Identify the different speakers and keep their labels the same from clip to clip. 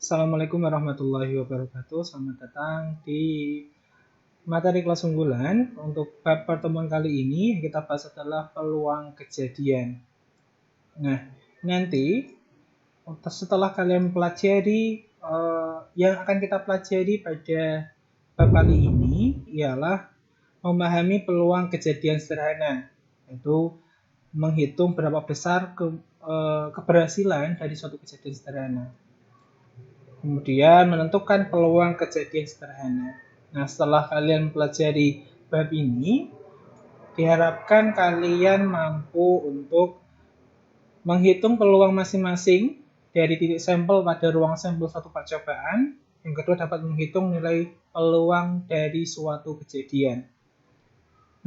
Speaker 1: Assalamualaikum warahmatullahi wabarakatuh. Selamat datang di materi kelas unggulan. Untuk pertemuan kali ini yang kita bahas adalah peluang kejadian. Nah, nanti setelah kalian pelajari yang akan kita pelajari pada bab kali ini ialah memahami peluang kejadian sederhana, yaitu menghitung berapa besar keberhasilan dari suatu kejadian sederhana. Kemudian menentukan peluang kejadian sederhana. Nah, setelah kalian pelajari bab ini, diharapkan kalian mampu untuk menghitung peluang masing-masing dari titik sampel pada ruang sampel suatu percobaan. Yang kedua, dapat menghitung nilai peluang dari suatu kejadian.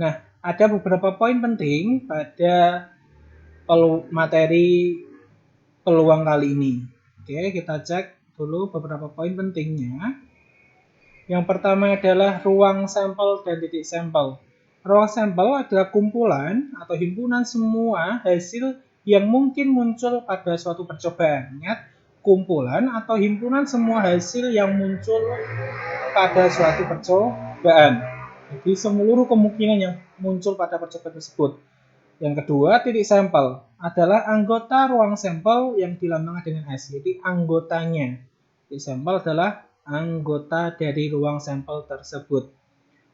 Speaker 1: Nah, ada beberapa poin penting pada materi peluang kali ini. Oke, kita cek dulu beberapa poin pentingnya. Yang pertama adalah ruang sampel dan titik sampel. Ruang sampel adalah kumpulan atau himpunan semua hasil yang mungkin muncul pada suatu percobaan. Ingat, kumpulan atau himpunan semua hasil yang muncul pada suatu percobaan. Jadi seluruh kemungkinan yang muncul pada percobaan tersebut. Yang kedua, titik sampel adalah anggota ruang sampel yang dilambangkan dengan S. Jadi anggotanya. Titik sampel adalah anggota dari ruang sampel tersebut.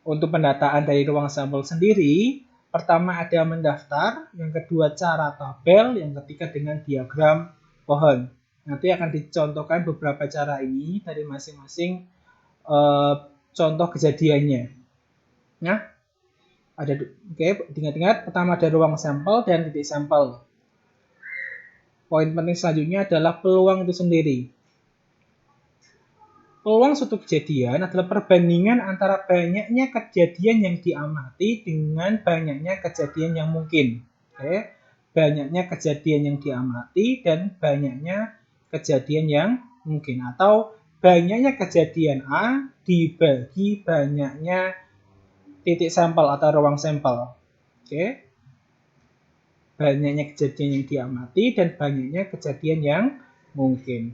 Speaker 1: Untuk pendataan dari ruang sampel sendiri, pertama ada mendaftar, yang kedua cara tabel, yang ketiga dengan diagram pohon. Nanti akan dicontohkan beberapa cara ini dari masing-masing contoh kejadiannya. Nah, ingat-ingat, pertama ada ruang sampel dan titik sampel. Poin penting selanjutnya adalah peluang itu sendiri. Peluang suatu kejadian adalah perbandingan antara banyaknya kejadian yang diamati dengan banyaknya kejadian yang mungkin. Banyaknya kejadian yang diamati dan banyaknya kejadian yang mungkin. Atau banyaknya kejadian A dibagi banyaknya titik sampel atau ruang sampel. Banyaknya kejadian yang diamati dan banyaknya kejadian yang mungkin.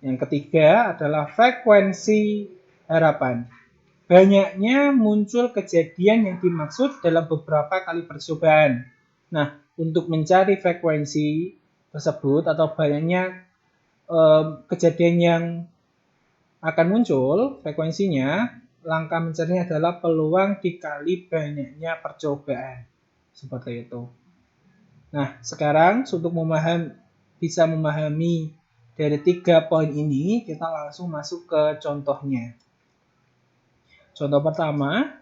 Speaker 1: Yang ketiga adalah frekuensi harapan. Banyaknya muncul kejadian yang dimaksud dalam beberapa kali percobaan. Nah, untuk mencari frekuensi tersebut atau banyaknya kejadian yang akan muncul frekuensinya, langkah mencarinya adalah peluang dikali banyaknya percobaan. Seperti itu. Nah, sekarang untuk bisa memahami dari 3 poin ini, kita langsung masuk ke contohnya. Contoh pertama,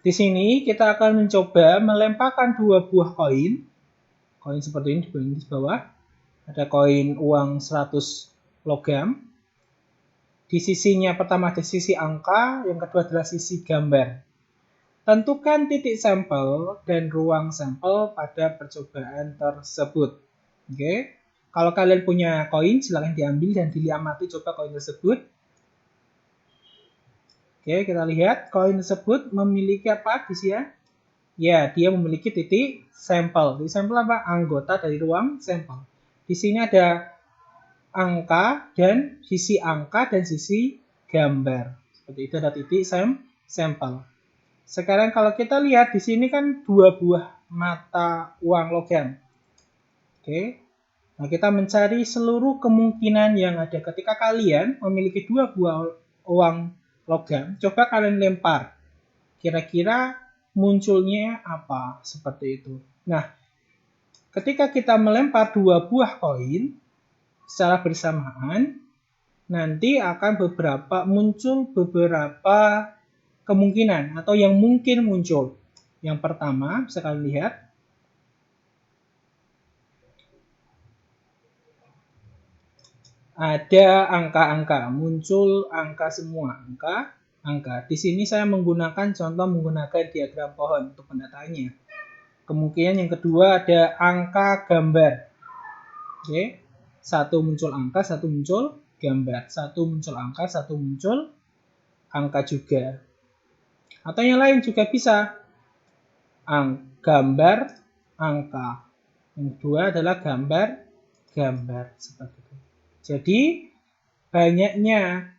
Speaker 1: di sini kita akan mencoba melemparkan 2 buah koin. Koin seperti ini di bawah. Ada koin uang 100 logam. Di sisinya pertama ada sisi angka, yang kedua adalah sisi gambar. Tentukan titik sampel dan ruang sampel pada percobaan tersebut. Kalau kalian punya koin, silakan diambil dan diamati coba koin tersebut. Kita lihat koin tersebut memiliki apa di sini? Ya, dia memiliki titik sampel. Titik sampel apa? Anggota dari ruang sampel. Di sini ada angka dan sisi angka dan sisi gambar. Seperti itu ada titik sampel. Sekarang kalau kita lihat di sini kan 2 buah mata uang logam. Nah, kita mencari seluruh kemungkinan yang ada ketika kalian memiliki 2 buah uang logam. Coba kalian lempar. Kira-kira munculnya apa? Seperti itu. Nah, ketika kita melempar 2 buah koin secara bersamaan, nanti akan muncul beberapa kemungkinan atau yang mungkin muncul. Yang pertama, bisa kalian lihat. Ada angka-angka, muncul angka semua, angka. Di sini saya menggunakan diagram pohon untuk pendataannya. Kemungkinan yang kedua ada angka gambar. Satu muncul angka, satu muncul gambar. Satu muncul angka, satu muncul angka juga. Atau yang lain juga bisa. Gambar, angka. Yang kedua adalah gambar, seperti itu. Jadi, banyaknya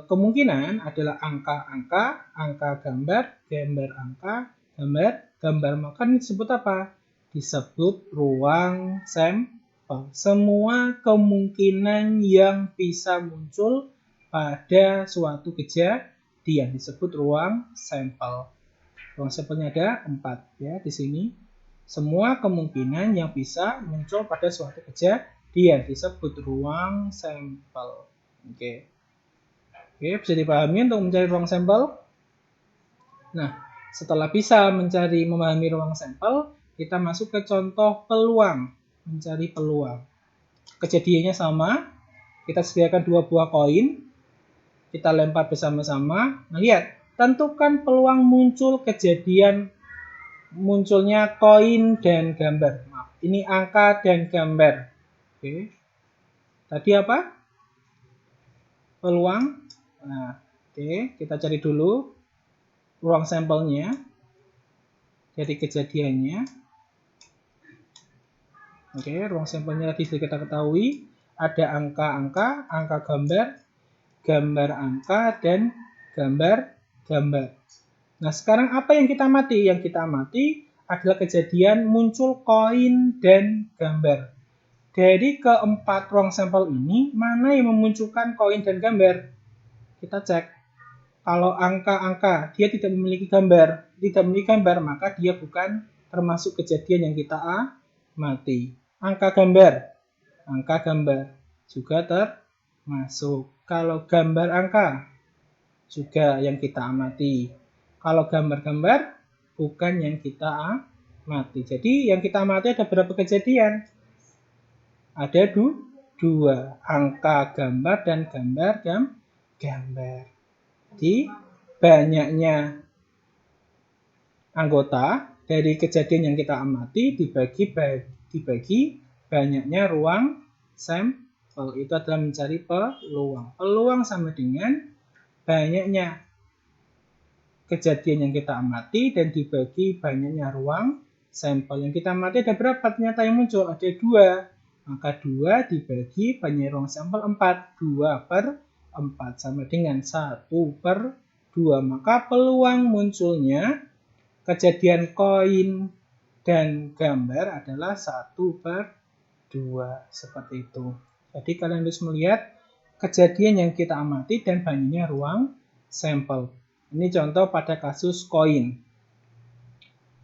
Speaker 1: kemungkinan adalah angka-angka, angka gambar, gambar angka, gambar, gambar. Maka ini disebut apa? Disebut ruang sampel. Semua kemungkinan yang bisa muncul pada suatu kejadian disebut ruang sampel. Ruang sampelnya ada 4 ya di sini. Semua kemungkinan yang bisa muncul pada suatu kejadian disebut ruang sampel. Oke. Oke, bisa dipahami untuk mencari ruang sampel. Nah, setelah bisa memahami ruang sampel, kita masuk ke contoh peluang. Mencari peluang. Kejadiannya sama. Kita sediakan 2 buah koin. Kita lempar bersama-sama. Nah, lihat. Tentukan peluang muncul kejadian munculnya koin dan gambar. Maaf, ini angka dan gambar. Oke. Tadi apa? Peluang. Nah, oke, kita cari dulu ruang sampelnya dari kejadiannya. Oke, ruang sampelnya tadi sudah kita ketahui ada angka-angka, angka gambar, gambar angka, dan gambar-gambar. Nah, sekarang apa yang kita amati? Yang kita amati adalah kejadian muncul koin dan gambar. Dari keempat ruang sampel ini, mana yang memunculkan koin dan gambar? Kita cek. Kalau angka-angka dia tidak memiliki gambar, maka dia bukan termasuk kejadian yang kita amati. Angka gambar juga termasuk. Kalau gambar angka juga yang kita amati. Kalau gambar-gambar bukan yang kita amati. Jadi yang kita amati ada berapa kejadian? Ada 2, angka gambar dan gambar. Jadi banyaknya anggota dari kejadian yang kita amati dibagi banyaknya ruang sampel. Itu adalah mencari peluang. Peluang sama dengan banyaknya kejadian yang kita amati dan dibagi banyaknya ruang sampel. Yang kita amati ada berapa? Ternyata yang muncul ada 2. Maka 2 dibagi banyaknya ruang sampel 4. 2/4 sama dengan 1/2. Maka peluang munculnya kejadian koin dan gambar adalah 1/2. Seperti itu. Jadi kalian harus melihat kejadian yang kita amati dan banyaknya ruang sampel. Ini contoh pada kasus koin.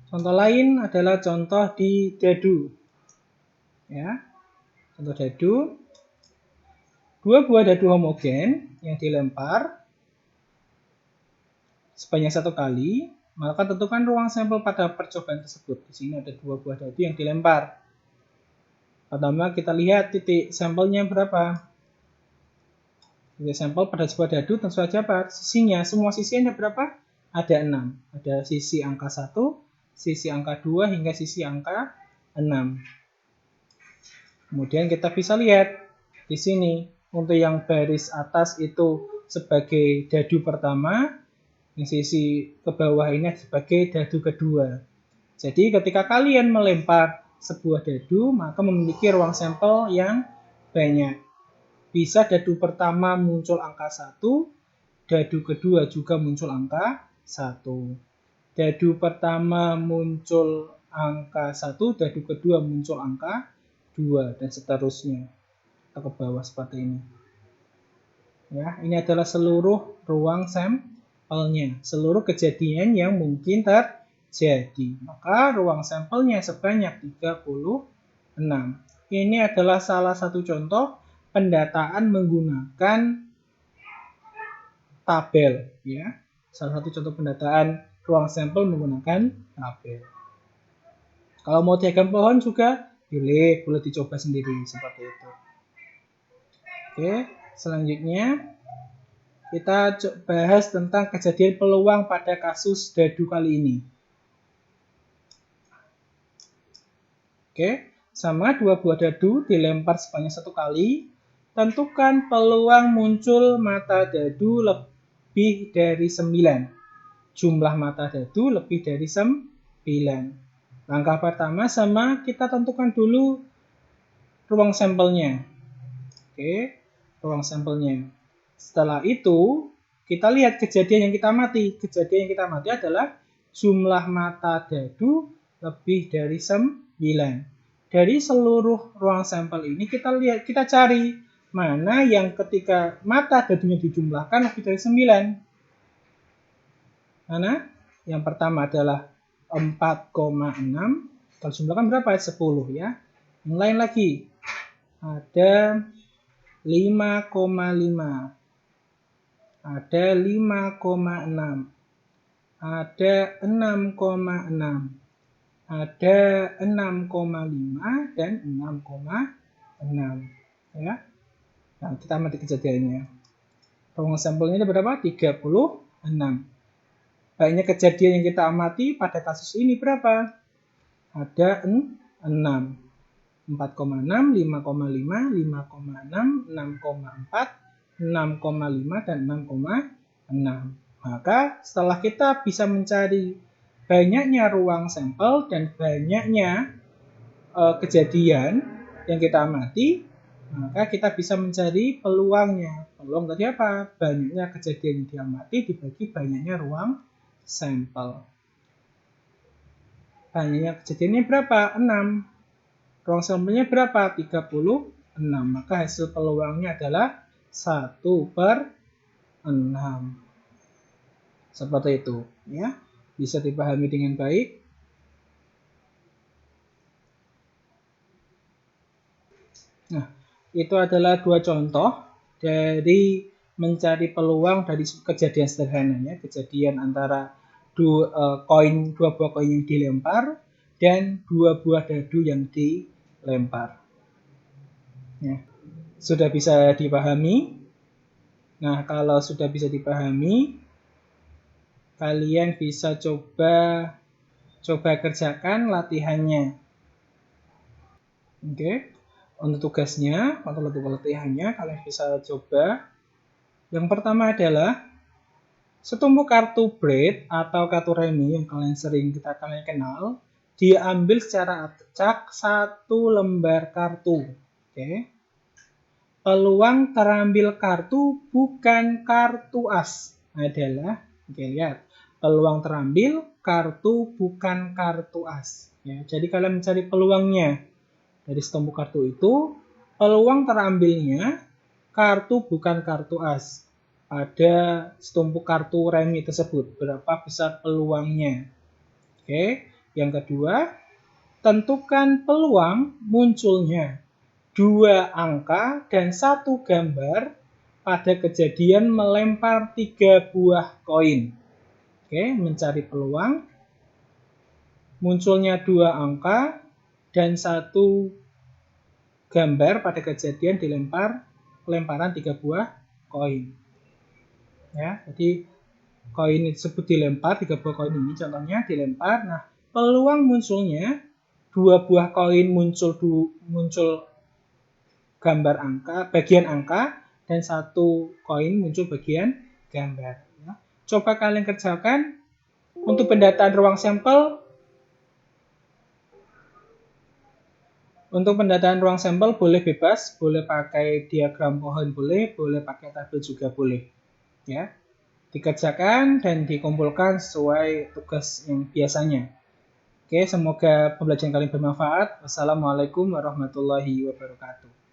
Speaker 1: Contoh lain adalah contoh di dadu. Ya. Contoh dadu. 2 buah dadu homogen yang dilempar sebanyak 1 kali, maka tentukan ruang sampel pada percobaan tersebut. Di sini ada 2 buah dadu yang dilempar. Pertama kita lihat titik sampelnya berapa. Titik sampel pada sebuah dadu tentu saja apa? Sisinya. Semua sisinya ada berapa? Ada 6. Ada sisi angka 1, sisi angka 2, hingga sisi angka 6. Kemudian kita bisa lihat di sini. Untuk yang baris atas itu sebagai dadu pertama, yang sisi ke bawah ini sebagai dadu kedua. Jadi ketika kalian melempar sebuah dadu, maka memiliki ruang sampel yang banyak. Bisa dadu pertama muncul angka 1, dadu kedua juga muncul angka 1. Dadu pertama muncul angka 1, dadu kedua muncul angka 2, dan seterusnya. Ke bawah seperti ini. Ya, ini adalah seluruh ruang sampelnya, seluruh kejadian yang mungkin terjadi. Maka ruang sampelnya sebanyak 36. Ini adalah salah satu contoh pendataan menggunakan tabel, ya. Salah satu contoh pendataan ruang sampel menggunakan tabel. Kalau mau diagram pohon juga boleh dicoba sendiri seperti itu. Oke, selanjutnya kita bahas tentang kejadian peluang pada kasus dadu kali ini. Oke, sama 2 buah dadu dilempar sebanyak 1 kali. Tentukan peluang muncul mata dadu lebih dari 9. Jumlah mata dadu lebih dari 9. Langkah pertama sama kita tentukan dulu ruang sampelnya. Oke. ruang sampelnya. Setelah itu, kita lihat kejadian yang kita amati. Kejadian yang kita amati adalah jumlah mata dadu lebih dari 9. Dari seluruh ruang sampel ini kita cari mana yang ketika mata dadunya dijumlahkan lebih dari 9. Mana? Yang pertama adalah 4,6. Kalau jumlahkan berapa? 10 ya. Yang lain lagi. Ada 5,5. Ada 5,6. Ada 6,6. Ada 6,5 dan 6,6 ya. Nah, kita amati kejadiannya. Ruang sampelnya ada berapa? 36. Banyak kejadian yang kita amati pada kasus ini berapa? Ada 6. 4,6, 5,5, 5,6, 6,4, 6,5 dan 6,6. Maka setelah kita bisa mencari banyaknya ruang sampel dan banyaknya kejadian yang kita amati, maka kita bisa mencari peluangnya. Peluang tadi apa? Banyaknya kejadian yang diamati dibagi banyaknya ruang sampel. Banyaknya kejadiannya berapa? 6. Ruang sampelnya berapa? 36. Maka hasil peluangnya adalah 1/6. Seperti itu, ya. Bisa dipahami dengan baik. Nah, itu adalah 2 contoh dari mencari peluang dari kejadian sederhananya, kejadian antara 2 buah koin yang dilempar dan 2 buah dadu yang dilempar. Ya. Sudah bisa dipahami? Nah, kalau sudah bisa dipahami, kalian bisa coba kerjakan latihannya. Oke. Untuk tugasnya atau latihannya kalian bisa coba. Yang pertama adalah setumpuk kartu bread atau kartu remi yang kalian kenal, diambil secara acak 1 lembar kartu. Oke. Peluang terambil kartu bukan kartu as adalah, oke, lihat, peluang terambil kartu bukan kartu as. Ya, jadi kalian mencari peluangnya. Dari setumpuk kartu itu, peluang terambilnya kartu bukan kartu as. Pada setumpuk kartu remi tersebut, berapa besar peluangnya? Oke, yang kedua, tentukan peluang munculnya 2 angka dan 1 gambar pada kejadian melempar 3 buah koin. Oke, mencari peluang munculnya 2 angka dan 1 gambar pada kejadian pelemparan 3 buah koin. Ya, jadi koin tersebut dilempar, 3 buah koin ini contohnya dilempar. Nah, peluang munculnya 2 buah koin muncul gambar angka, bagian angka, dan 1 koin muncul bagian gambar. Ya. Coba kalian kerjakan. Untuk pendataan ruang sampel, boleh bebas, boleh pakai diagram pohon boleh pakai tabel juga boleh. Ya. Dikerjakan dan dikumpulkan sesuai tugas yang biasanya. Oke, semoga pembelajaran kalian bermanfaat. Wassalamualaikum warahmatullahi wabarakatuh.